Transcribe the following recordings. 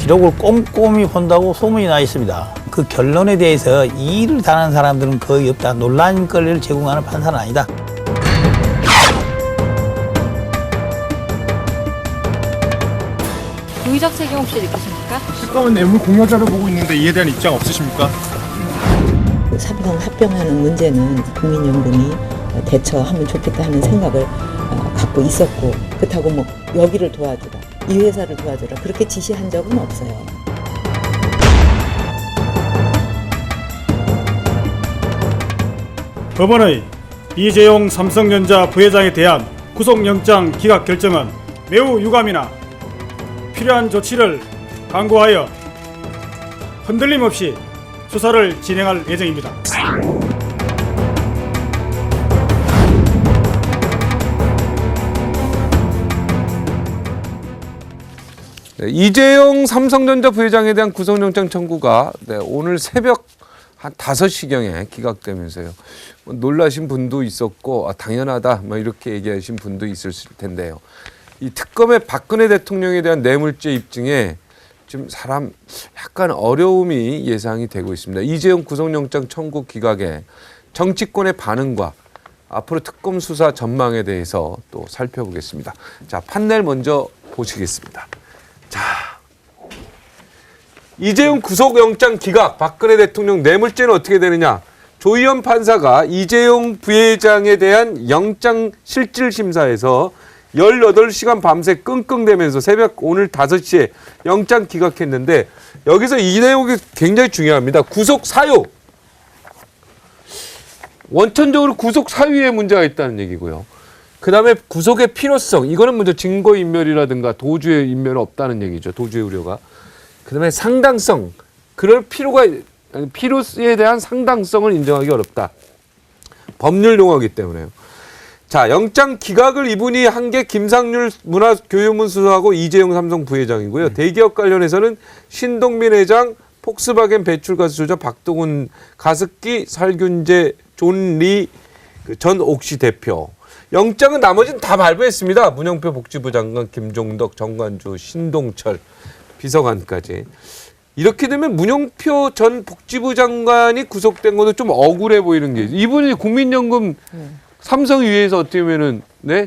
기록을 꼼꼼히 본다고 소문이 나 있습니다. 그 결론에 대해서 이의를 다하는 사람들은 거의 없다. 논란거리를 제공하는 판사는 아니다. 도의적 책임 혹시 느끼십니까? 특검은 뇌물 공여자를 보고 있는데 이에 대한 입장 없으십니까? 삼성 합병하는 문제는 국민연금이 대처하면 좋겠다 하는 생각을 갖고 있었고, 그렇다고 뭐 여기를 도와주라, 이 회사를 도와주라 그렇게 지시한 적은 없어요. 법원의 이재용 삼성전자 부회장에 대한 구속영장 기각 결정은 매우 유감이나 필요한 조치를 강구하여 흔들림 없이 수사를 진행할 예정입니다. 네, 이재용 삼성전자 부회장에 대한 구속영장 청구가 오늘 새벽 한 5시경에 기각되면서요. 놀라신 분도 있었고 당연하다 이렇게 얘기하신 분도 있을 텐데요. 이 특검의 박근혜 대통령에 대한 뇌물죄 입증에 좀 사람 약간 어려움이 예상이 되고 있습니다. 이재용 구속영장 청구 기각에 정치권의 반응과 앞으로 특검 수사 전망에 대해서 또 살펴보겠습니다. 자, 판넬 먼저 보시겠습니다. 자, 이재용 구속영장 기각, 박근혜 대통령 뇌물죄는 어떻게 되느냐? 조희연 판사가 이재용 부회장에 대한 영장 실질심사에서 18시간 밤새 끙끙대면서 새벽 오늘 5시에 영장 기각했는데, 여기서 이 내용이 굉장히 중요합니다. 구속 사유. 원천적으로 구속 사유에 문제가 있다는 얘기고요. 그 다음에 구속의 필요성. 이거는 먼저 증거인멸이라든가 도주의 인멸은 없다는 얘기죠. 도주의 우려가. 그 다음에 상당성. 그럴 필요에 대한 상당성을 인정하기 어렵다. 법률 용어이기 때문에요. 자, 영장 기각을 이분이 한 게 김상률 문화교육문 수석하고 이재용 삼성 부회장이고요. 대기업 관련해서는 신동빈 회장, 폭스바겐 배출 가스 조작 박동훈 가습기 살균제 존리 전 옥시 대표. 영장은 나머지는 다 발부했습니다. 문영표 복지부 장관, 김종덕, 정관주, 신동철 비서관까지. 이렇게 되면 문영표 전 복지부 장관이 구속된 것도 좀 억울해 보이는 게, 이분이 국민연금 삼성위에서 어떻게 보면은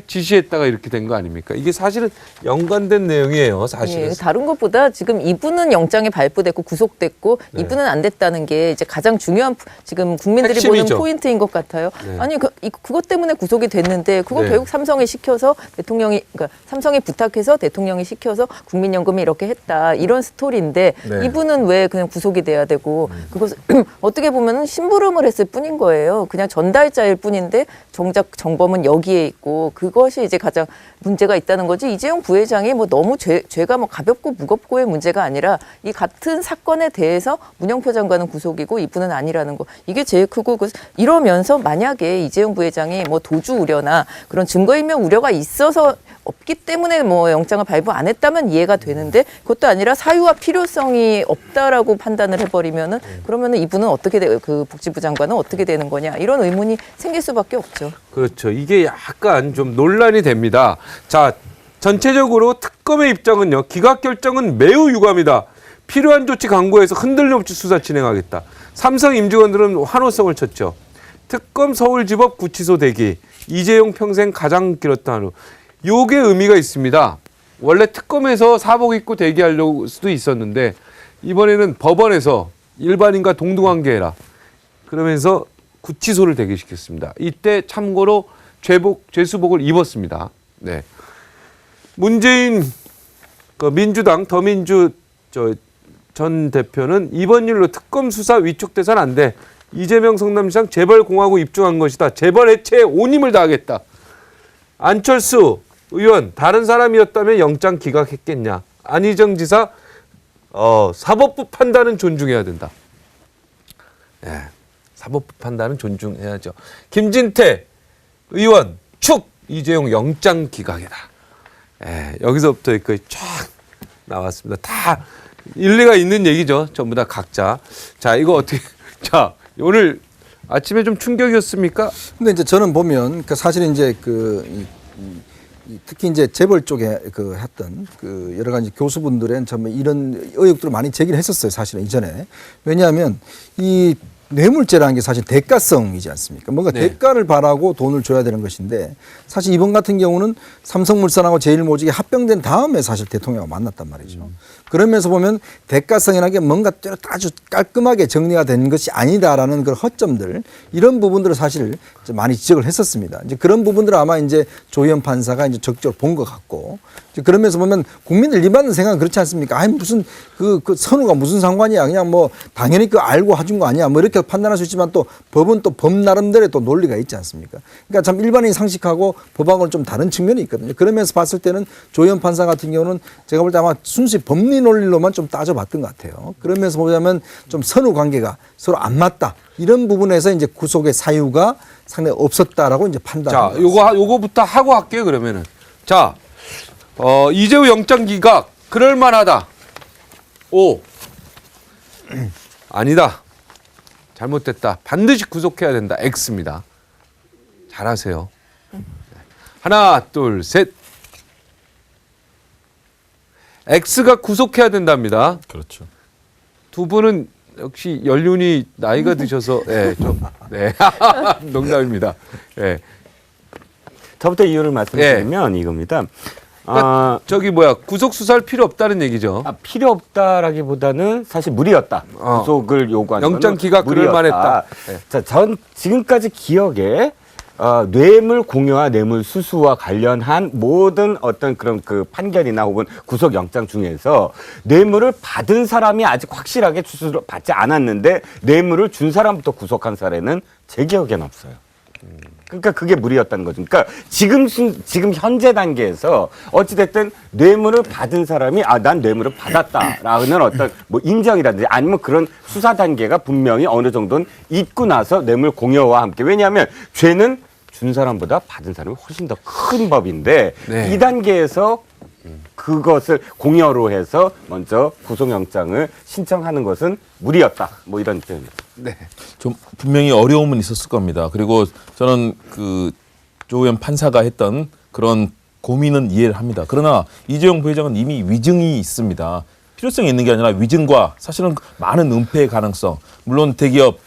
지시했다가 이렇게 된 거 아닙니까? 이게 사실은 연관된 내용이에요, 사실은. 예, 다른 것보다 지금 이분은 영장에 발부됐고 구속됐고 이분은 안 됐다는 게 이제 가장 중요한 지금 국민들이 핵심이죠. 보는 포인트인 것 같아요. 네. 아니 그것 때문에 구속이 됐는데 그거 네. 결국 삼성이 시켜서 대통령이, 그러니까 삼성이 부탁해서 대통령이 시켜서 국민연금이 이렇게 했다, 이런 스토리인데 네. 이분은 왜 그냥 구속이 돼야 되고, 그것을 어떻게 보면은 심부름을 했을 뿐인 거예요. 그냥 전달자일 뿐인데 정작 정범은 여기에 있고, 그것이 이제 가장 문제가 있다는 거지. 이재용 부회장이 뭐 너무 죄가 뭐 가볍고 무겁고의 문제가 아니라 이 같은 사건에 대해서 문영표 장관은 구속이고 이분은 아니라는 거, 이게 제일 크고, 이러면서 만약에 이재용 부회장이 뭐 도주 우려나 그런 증거인멸 우려가 있어서 없기 때문에 뭐 영장을 발부 안 했다면 이해가 되는데, 그것도 아니라 사유와 필요성이 없다라고 판단을 해버리면은, 그러면은 이분은 어떻게 그 복지부 장관은 어떻게 되는 거냐, 이런 의문이 생길 수밖에 없죠. 그렇죠. 이게 약간 좀 논란이 됩니다. 자, 전체적으로 특검의 입장은요. 기각 결정은 매우 유감이다. 필요한 조치 강구해서 흔들림 없이 수사 진행하겠다. 삼성 임직원들은 환호성을 쳤죠. 특검 서울지법 구치소 대기. 이재용 평생 가장 길었던 하루. 요게 의미가 있습니다. 원래 특검에서 사복 입고 대기할 수도 있었는데 이번에는 법원에서 일반인과 동등관계해라. 그러면서 구치소를 대기시켰습니다. 이때 참고로 죄수복을 입었습니다. 네. 문재인 민주당 더민주 전 대표는 이번 일로 특검 수사 위촉돼서는 안 돼. 이재명 성남시장 재벌 공화국 입증한 것이다. 재벌 해체에 온 힘을 다하겠다. 안철수 의원, 다른 사람이었다면 영장 기각했겠냐. 안희정 지사, 사법부 판단은 존중해야 된다. 네. 사법부 판단은 존중해야죠. 김진태 의원, 축! 이재용 영장 기각이다. 예, 여기서부터 여기까지 쫙 나왔습니다. 다 일리가 있는 얘기죠. 전부 다 각자. 자, 이거 어떻게, 자, 오늘 아침에 좀 충격이었습니까? 근데 이제 저는 보면 사실 이제 특히 이제 재벌 쪽에 그 했던 그 여러 가지 교수분들은 정말 이런 의혹들을 많이 제기를 했었어요. 사실은 이전에. 왜냐하면 이 뇌물죄라는 게 사실 대가성이지 않습니까? 뭔가 네. 대가를 바라고 돈을 줘야 되는 것인데 사실 이번 같은 경우는 삼성물산하고 제일모직이 합병된 다음에 사실 대통령과 만났단 말이죠. 그러면서 보면 대가성이라는 게 뭔가 아주 깔끔하게 정리가 된 것이 아니다라는 그런 허점들 이런 부분들을 사실 많이 지적을 했었습니다. 이제 그런 부분들을 아마 이제 조희연 판사가 이제 적극적으로 본 것 같고 이제 그러면서 보면 국민들 일반은 생각은 그렇지 않습니까? 아니 무슨 그 선우가 무슨 상관이야? 그냥 뭐 당연히 그 알고 해준 거 아니야? 뭐 이렇게 판단할 수 있지만 또 법은 또 법 나름대로의 또 논리가 있지 않습니까? 그러니까 참 일반인 상식하고 법하고는 좀 다른 측면이 있거든요. 그러면서 봤을 때는 조희연 판사 같은 경우는 제가 볼 때 아마 순수히 법리 논리로만 좀 따져봤던 것 같아요. 그러면서 보자면 좀 선후 관계가 서로 안 맞다. 이런 부분에서 이제 구속의 사유가 상당히 없었다라고 이제 판단합니다. 자, 요거부터 하고 할게요, 그러면은. 자, 이재호 영장 기각 그럴 만하다. O. 아니다. 잘못됐다. 반드시 구속해야 된다. X입니다. 잘하세요. 하나, 둘, 셋. X가 구속해야 된답니다. 그렇죠. 두 분은 역시 연륜이 나이가 드셔서 네. 농담입니다. 예. 저부터 이유를 말씀드리면 이겁니다. 그러니까 저기 뭐야 구속 수사할 필요 없다는 얘기죠. 필요 없다라기보다는 사실 무리였다. 구속을 요구하는 영장 거는 기각 그럴 무리였다. 만했다. 네. 자, 전 지금까지 기억에 뇌물 공여와 뇌물 수수와 관련한 모든 어떤 그런 그 판결이나 혹은 구속 영장 중에서 뇌물을 받은 사람이 아직 확실하게 수수를 받지 않았는데 뇌물을 준 사람부터 구속한 사례는 제 기억엔 없어요. 그러니까 그게 무리였다는 거죠. 그러니까 지금 현재 단계에서 어찌됐든 뇌물을 받은 사람이 난 뇌물을 받았다라는 어떤 뭐 인정이라든지 아니면 그런 수사 단계가 분명히 어느 정도는 있고 나서 뇌물 공여와 함께 왜냐하면 죄는 준 사람보다 받은 사람이 훨씬 더 큰 법인데 네. 이 단계에서 그것을 공여로 해서 먼저 구속영장을 신청하는 것은 무리였다. 뭐 이런 표현입니다. 네. 좀 분명히 어려움은 있었을 겁니다. 그리고 저는 그 조희연 판사가 했던 그런 고민은 이해를 합니다. 그러나 이재용 부회장은 이미 위증이 있습니다. 필요성이 있는 게 아니라 위증과 사실은 많은 은폐의 가능성. 물론 대기업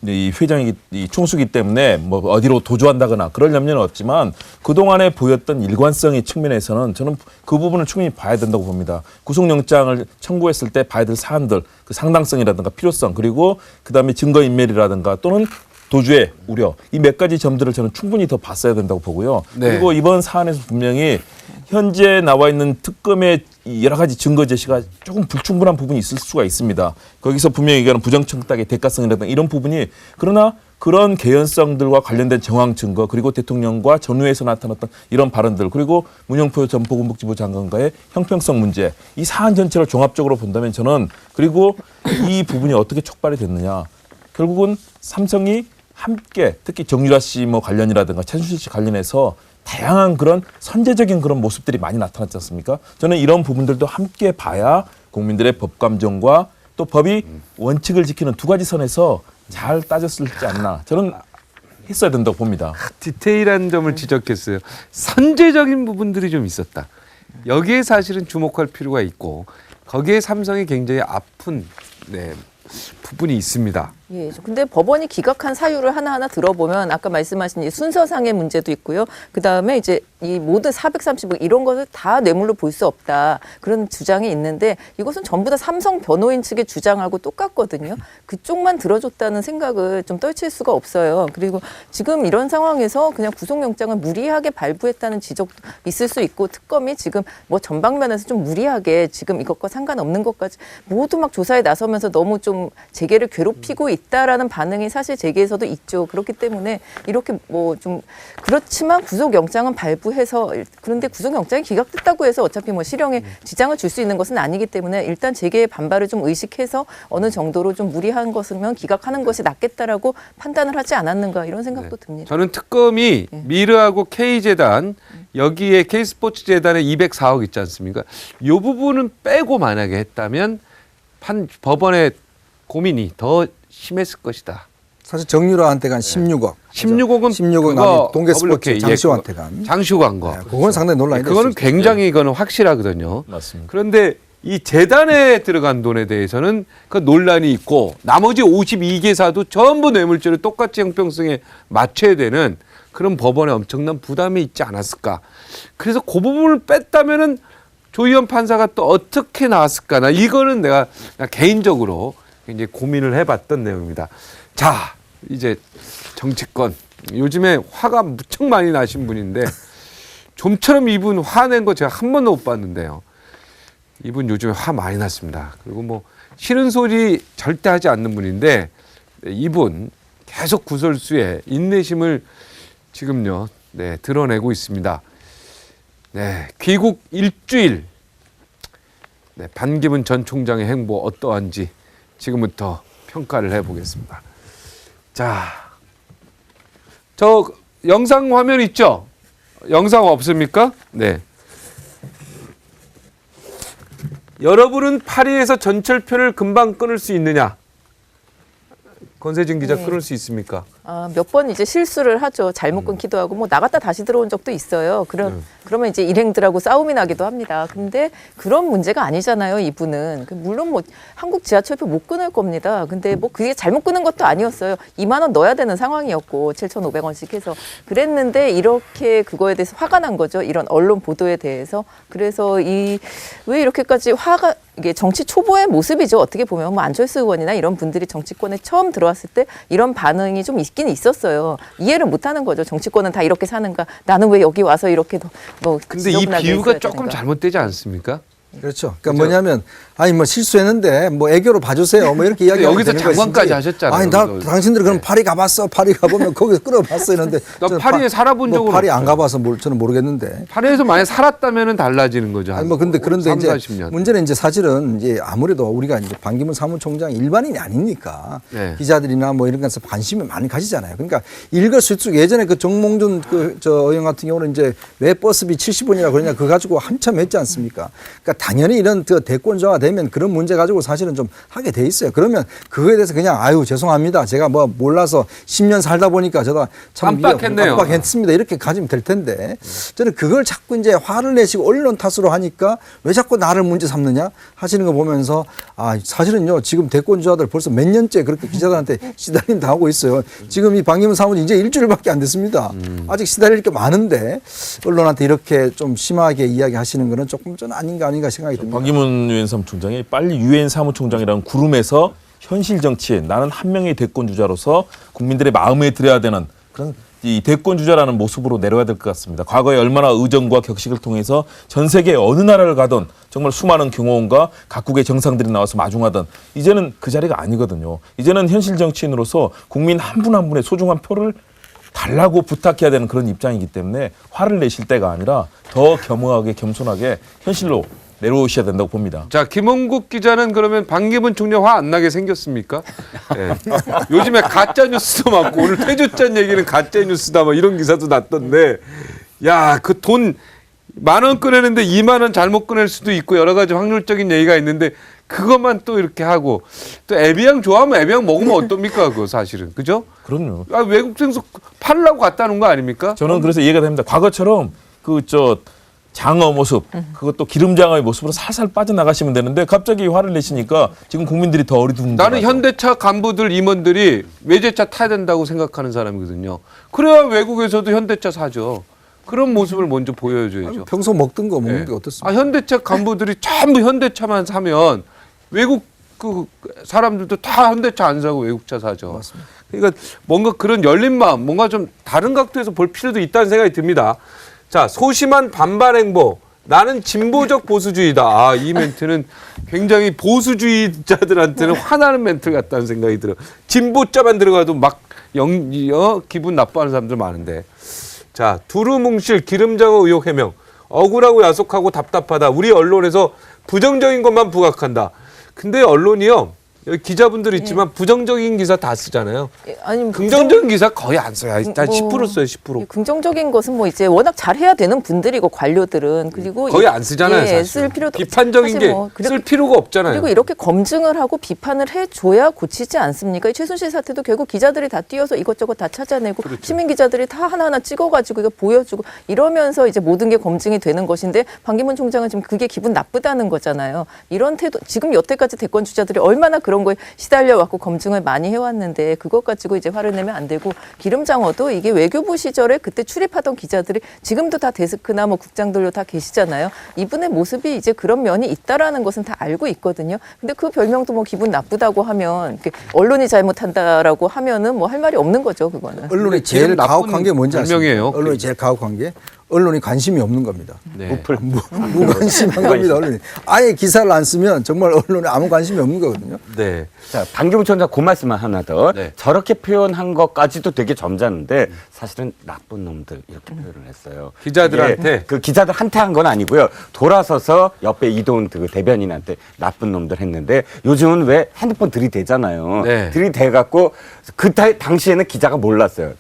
이 회장이 이 총수기 때문에 뭐 어디로 도주한다거나 그럴 염려는 없지만 그동안에 보였던 일관성의 측면에서는 저는 그 부분을 충분히 봐야 된다고 봅니다. 구속영장을 청구했을 때 봐야 될 사안들, 그 상당성이라든가 필요성 그리고 그다음에 증거인멸이라든가 또는 도주의 우려 이 몇 가지 점들을 저는 충분히 더 봤어야 된다고 보고요. 네. 그리고 이번 사안에서 분명히 현재 나와 있는 특검의 여러 가지 증거 제시가 조금 불충분한 부분이 있을 수가 있습니다. 거기서 분명히 얘기하는 부정청탁의 대가성이라든가 이런 부분이 그러나 그런 개연성들과 관련된 정황 증거 그리고 대통령과 전후에서 나타났던 이런 발언들 그리고 문영표 전 보건복지부 장관과의 형평성 문제 이 사안 전체를 종합적으로 본다면 저는 그리고 이 부분이 어떻게 촉발이 됐느냐 결국은 삼성이 함께 특히 정유라 씨 뭐 관련이라든가 최순실 씨 관련해서 다양한 그런 선제적인 그런 모습들이 많이 나타났지 않습니까? 저는 이런 부분들도 함께 봐야 국민들의 법 감정과 또 법이 원칙을 지키는 두 가지 선에서 잘 따졌을지 않나 저는 했어야 된다고 봅니다. 디테일한 점을 지적했어요. 선제적인 부분들이 좀 있었다. 여기에 사실은 주목할 필요가 있고 거기에 삼성이 굉장히 아픈 부분이 있습니다. 예, 근데 법원이 기각한 사유를 하나하나 들어보면 아까 말씀하신 이 순서상의 문제도 있고요. 그다음에 이제 이 모든 430억 이런 것을 다 뇌물로 볼 수 없다. 그런 주장이 있는데 이것은 전부 다 삼성 변호인 측의 주장하고 똑같거든요. 그쪽만 들어줬다는 생각을 좀 떨칠 수가 없어요. 그리고 지금 이런 상황에서 그냥 구속영장을 무리하게 발부했다는 지적도 있을 수 있고 특검이 지금 뭐 전방면에서 좀 무리하게 지금 이것과 상관없는 것까지 모두 막 조사에 나서면서 너무 좀 재계를 괴롭히고 있다라는 반응이 사실 재계에서도 있죠. 그렇기 때문에 이렇게 뭐 좀 그렇지만 구속영장은 발부해서 그런데 구속영장이 기각됐다고 해서 어차피 뭐 실형에 지장을 줄 수 있는 것은 아니기 때문에 일단 재계의 반발을 좀 의식해서 어느 정도로 좀 무리한 것이면 기각하는 것이 낫겠다라고 판단을 하지 않았는가 이런 생각도 듭니다. 저는 특검이 미르하고 K재단 여기에 K스포츠재단에 204억 있지 않습니까? 이 부분은 빼고 만약에 했다면 법원의 고민이 더 심했을 것이다. 사실 정유라한테 간 16억. 16억은 16억 동계 스포츠 장시호한테 간. 장시호 간 거. 그건 상당히 논란이 됐어요. 그거는 굉장히 이거는 확실하거든요. 맞습니다. 그런데 이 재단에 들어간 돈에 대해서는 그 논란이 있고 나머지 52개사도 전부 뇌물죄를 똑같이 형평성에 맞춰야 되는 그런 법원에 엄청난 부담이 있지 않았을까. 그래서 그 부분을 뺐다면은 조희연 판사가 또 어떻게 나왔을까. 나 이거는 내가 개인적으로 굉장히 고민을 해봤던 내용입니다. 자, 이제 정치권. 요즘에 화가 무척 많이 나신 분인데 좀처럼 이분 화낸 거 제가 한 번도 못 봤는데요. 이분 요즘에 화 많이 났습니다. 그리고 뭐 싫은 소리 절대 하지 않는 분인데 이분 계속 구설수에 인내심을 지금요 드러내고 있습니다. 네, 귀국 일주일. 네, 반기문 전 총장의 행보 어떠한지 지금부터 평가를 해보겠습니다. 자, 저 영상 화면 있죠? 영상 없습니까? 네. 여러분은 파리에서 전철표를 금방 끊을 수 있느냐? 권세진 기자 네. 끊을 수 있습니까? 몇 번 이제 실수를 하죠. 잘못 끊기도 하고 뭐 나갔다 다시 들어온 적도 있어요. 그러면 이제 일행들하고 싸움이 나기도 합니다. 근데 그런 문제가 아니잖아요. 이분은 물론 뭐 한국 지하철표 못 끊을 겁니다. 근데 뭐 그게 잘못 끊은 것도 아니었어요. 2만 원 넣어야 되는 상황이었고 7,500원씩 해서 그랬는데 이렇게 그거에 대해서 화가 난 거죠. 이런 언론 보도에 대해서. 그래서 왜 이렇게까지 화가 이게 정치 초보의 모습이죠. 어떻게 보면 뭐 안철수 의원이나 이런 분들이 정치권에 처음 들어왔을 때 이런 반응이 좀 있긴 있었어요. 이해를 못하는 거죠. 정치권은 다 이렇게 사는가? 나는 왜 여기 와서 이렇게 뭐 근데 이 비유가 조금 잘못되지 않습니까? 그렇죠. 그러니까 뭐냐면 아니 뭐 실수했는데 뭐 애교로 봐주세요. 뭐 이렇게 이야기하면 여기서 되는 장관까지 것이지. 하셨잖아요. 아니 당신들 그럼 파리 가봤어? 파리 가보면 거기서 끌어봤어 이런데 나 저는 파리에 살아본 적은 파리 안 없어요. 가봐서 저는 모르겠는데. 파리에서 만약 살았다면은 달라지는 거죠. 아니 뭐 그런데 3, 이제 40년. 문제는 이제 사실은 이제 아무래도 우리가 이제 반기문 사무총장이 일반인이 아니니까 네. 기자들이나 뭐 이런 것에 관심을 많이 가지잖아요. 그러니까 일거수일투족 예전에 그 정몽준 저 의원 같은 경우는 이제 왜 버스비 70원이라고 그러냐 그거 가지고 한참 했지 않습니까? 그러니까 당연히 이런 그 대권자가 되면 그런 문제 가지고 사실은 좀 하게 돼 있어요. 그러면 그거에 대해서 그냥 아유 죄송합니다. 제가 뭐 몰라서 10년 살다 보니까 저도 참 깜빡했네요. 깜빡했습니다. 이렇게 가지면 될 텐데 저는 그걸 자꾸 이제 화를 내시고 언론 탓으로 하니까 왜 자꾸 나를 문제 삼느냐 하시는 거 보면서 아 사실은요 지금 대권주자들 벌써 몇 년째 그렇게 기자들한테 시달림 당하고 있어요. 지금 이 반기문 사무총장 이제 일주일밖에 안 됐습니다. 아직 시달릴 게 많은데 언론한테 이렇게 좀 심하게 이야기하시는 거는 조금 좀 아닌가 생각이 듭니다. 반기문 유엔 사무총장이 빨리 유엔 사무총장이라는 구름에서 현실 정치에 나는 한 명의 대권 주자로서 국민들의 마음에 들어야 되는 그런 이 대권 주자라는 모습으로 내려야 될 것 같습니다. 과거에 얼마나 의정과 격식을 통해서 전 세계 어느 나라를 가든 정말 수많은 경호원과 각국의 정상들이 나와서 마중하던 이제는 그 자리가 아니거든요. 이제는 현실 정치인으로서 국민 한 분 한 분의 소중한 표를 달라고 부탁해야 되는 그런 입장이기 때문에 화를 내실 때가 아니라 더 겸허하게 겸손하게 현실로 내려오셔야 된다고 봅니다. 자, 김홍국 기자는 그러면 반기문 총장 화 안 나게 생겼습니까? 네. 요즘에 가짜 뉴스도 많고 오늘 퇴조짠 얘기는 가짜 뉴스다 뭐 이런 기사도 났던데 야, 그 돈 10,000원 꺼내는데 20,000원 잘못 꺼낼 수도 있고 여러 가지 확률적인 얘기가 있는데 그것만 또 이렇게 하고 또 에비앙 좋아하면 에비앙 먹으면 어떻습니까? 그거 사실은. 그죠? 그럼요. 아, 외국 생수 팔려고 갖다 놓은 거 아닙니까? 저는 그래서 이해가 됩니다. 과거처럼 장어 모습, 그것도 기름장어의 모습으로 살살 빠져나가시면 되는데 갑자기 화를 내시니까 지금 국민들이 더 어리둥절. 나는 현대차 간부들 임원들이 외제차 타야 된다고 생각하는 사람이거든요. 그래야 외국에서도 현대차 사죠. 그런 모습을 먼저 보여줘야죠. 평소 먹던 거 먹는 네. 게 어떻습니까? 아, 현대차 간부들이 전부 현대차만 사면 외국 그 사람들도 다 현대차 안 사고 외국차 사죠. 맞습니다. 그러니까 뭔가 그런 열린 마음, 뭔가 좀 다른 각도에서 볼 필요도 있다는 생각이 듭니다. 자, 소심한 반발 행보. 나는 진보적 보수주의다. 아, 이 멘트는 굉장히 보수주의자들한테는 화나는 멘트 같다는 생각이 들어요. 진보자만 들어가도 막 기분 나빠하는 사람들 많은데. 자, 두루뭉실 기름장어 의혹 해명. 억울하고 야속하고 답답하다. 우리 언론에서 부정적인 것만 부각한다. 근데 언론이요. 여기 기자분들 있지만 부정적인 기사 다 쓰잖아요. 아니 긍정적인 기사 거의 안 써요. 한 10% 써요, 10%. 긍정적인 것은 뭐 이제 워낙 잘해야 되는 분들이고 관료들은 그리고 거의 안 쓰잖아요, 사실. 쓸 필요도 비판적인 사실 게 뭐 쓸 필요가 없잖아요. 그리고 이렇게 검증을 하고 비판을 해줘야 고치지 않습니까? 이 최순실 사태도 결국 기자들이 다 뛰어서 이것저것 다 찾아내고 그렇죠. 시민 기자들이 다 하나하나 찍어가지고 이거 보여주고 이러면서 이제 모든 게 검증이 되는 것인데 반기문 총장은 지금 그게 기분 나쁘다는 거잖아요. 이런 태도 지금 여태까지 대권 주자들이 얼마나 그런 거에 시달려 왔고 검증을 많이 해왔는데 그것 가지고 이제 화를 내면 안 되고 기름장어도 이게 외교부 시절에 그때 출입하던 기자들이 지금도 다 데스크나 뭐 국장들로 다 계시잖아요. 이분의 모습이 이제 그런 면이 있다라는 것은 다 알고 있거든요. 근데 그 별명도 뭐 기분 나쁘다고 하면 이렇게 언론이 잘못한다라고 하면은 뭐 할 말이 없는 거죠, 그거는. 언론이 제일 기분 나쁜 가혹한 게 뭔지 아십니까? 별명이에요. 언론이 제일 가혹한 게 언론이 관심이 없는 겁니다. 네. 무관심한 겁니다. 언론이 아예 기사를 안 쓰면 정말 언론에 아무 관심이 없는 거거든요. 네. 자, 반기문 총장 그 말씀만 하나 더. 네. 저렇게 표현한 것까지도 되게 점잖은데 사실은 나쁜 놈들 이렇게 표현을 했어요. 기자들한테? 이게 그 기자들한테 한 건 아니고요. 돌아서서 옆에 이도훈 그 대변인한테 나쁜 놈들 했는데 요즘은 왜 핸드폰 들이대잖아요. 네. 들이대갖고 그 당시에는 기자가 몰랐어요.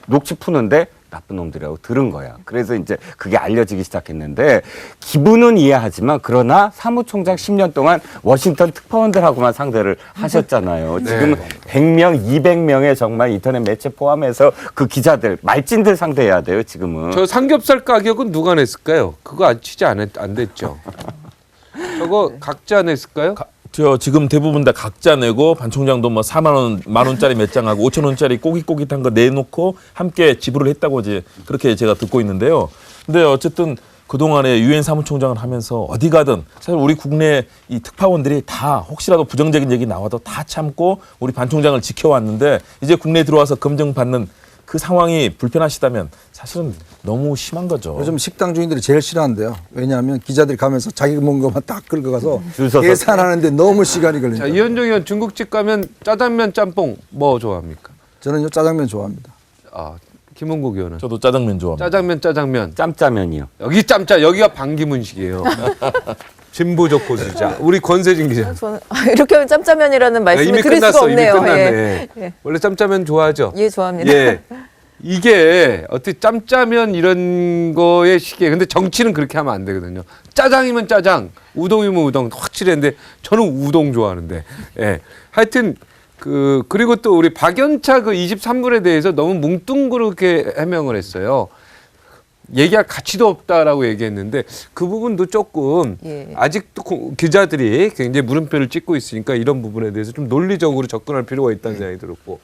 녹취 푸는데 나쁜 놈들이라고 들은 거야. 그래서 이제 그게 알려지기 시작했는데 기분은 이해하지만 그러나 사무총장 10년 동안 워싱턴 특파원들하고만 상대를 하셨잖아요. 지금 100명, 200명의 정말 인터넷 매체 포함해서 그 기자들, 말진들 상대해야 돼요, 지금은. 저 삼겹살 가격은 누가 냈을까요? 그거 취재 안 됐죠. 저거 각자 냈을까요? 저 지금 대부분 다 각자 내고 반 총장도 뭐 4만 원, 1만 원짜리 몇 장하고 5천 원짜리 꼬깃꼬깃한 거 내놓고 함께 지불을 했다고 이제 그렇게 제가 듣고 있는데요. 근데 어쨌든 그동안에 유엔 사무총장을 하면서 어디 가든 사실 우리 국내 이 특파원들이 다 혹시라도 부정적인 얘기 나와도 다 참고 우리 반 총장을 지켜왔는데 이제 국내에 들어와서 검증받는 그 상황이 불편하시다면 사실은 너무 심한 거죠. 요즘 식당 주인들이 제일 싫어한대요. 왜냐하면 기자들이 가면서 자기 먹은 것만 딱 끌고 가서 줄 서서. 계산하는데 너무 시간이 걸리니까. 자, 이현정 의원 중국집 가면 짜장면, 짬뽕 뭐 좋아합니까? 저는요 짜장면 좋아합니다. 아, 김홍국 의원은 저도 짜장면 좋아합니다. 짜장면. 짬짜면이요. 여기 짬짜 여기가 반기문식이에요. 진보적 고수자. 우리 권세진 기자. 저는 이렇게 하면 짬짜면이라는 말씀을 이미 드릴 끝났어. 수가 이미 없네요. 끝났네. 예. 원래 짬짜면 좋아하죠? 예, 좋아합니다. 예. 이게 어떻게 짬짜면 이런 거의 시기에 근데 정치는 그렇게 하면 안 되거든요. 짜장이면 짜장, 우동이면 우동 확실했는데 저는 우동 좋아하는데. 예. 하여튼 그리고 또 우리 박연차 그 23불에 대해서 너무 뭉뚱그렇게 해명을 했어요. 얘기할 가치도 없다라고 얘기했는데 그 부분도 조금 예. 아직도 기자들이 굉장히 물음표를 찍고 있으니까 이런 부분에 대해서 좀 논리적으로 접근할 필요가 있다는 생각이 들었고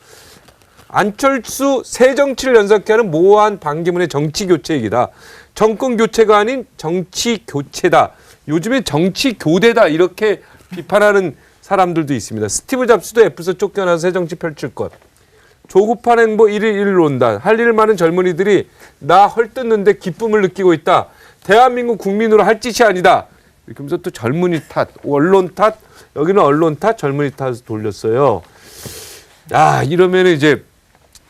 안철수 새 정치를 연상케 하는 모호한 반기문의 정치 교체 얘기다. 정권 교체가 아닌 정치 교체다. 요즘에 정치 교대다 이렇게 비판하는 사람들도 있습니다. 스티브 잡스도 애플에서 쫓겨나서 새 정치 펼칠 것. 조급한 행보 1일 1일 온다. 할 일 많은 젊은이들이 나 헐뜯는데 기쁨을 느끼고 있다. 대한민국 국민으로 할 짓이 아니다. 이렇게 하면서 또 젊은이 탓, 언론 탓, 여기는 언론 탓, 젊은이 탓을 돌렸어요. 야, 이러면 이제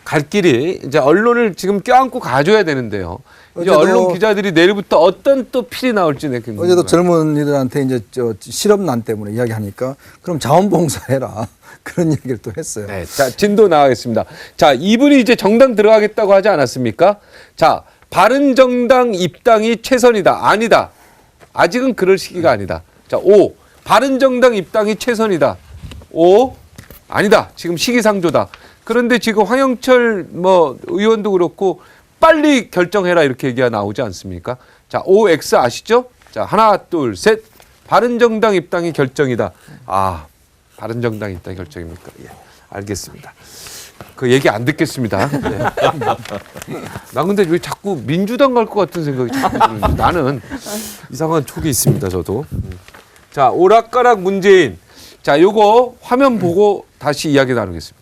갈 길이 이제 언론을 지금 껴안고 가줘야 되는데요. 이제 어제도- 언론 기자들이 내일부터 어떤 또 필이 나올지 내가 궁금해요. 어제도 젊은이들한테 이제 저 실업난 때문에 이야기하니까 그럼 자원봉사해라 그런 얘기를 또 했어요. 네, 자 진도 나가겠습니다. 자 이분이 이제 정당 들어가겠다고 하지 않았습니까? 자 바른정당 입당이 최선이다. 아니다. 아직은 그럴 시기가 아니다. 자 5. 바른정당 입당이 최선이다. 5. 아니다. 지금 시기상조다. 그런데 지금 황영철 뭐 의원도 그렇고 빨리 결정해라 이렇게 얘기가 나오지 않습니까? 자, OX 아시죠? 자, 하나, 둘, 셋. 바른정당 입당이 결정이다. 아, 바른정당 입당 결정입니까? 예, 알겠습니다. 그 얘기 안 듣겠습니다. 네. 나 근데 왜 자꾸 민주당 갈 것 같은 생각이 자꾸 드는지 나는 이상한 촉이 있습니다. 저도. 자, 오락가락 문재인. 자, 요거 화면 보고 다시 이야기 나누겠습니다.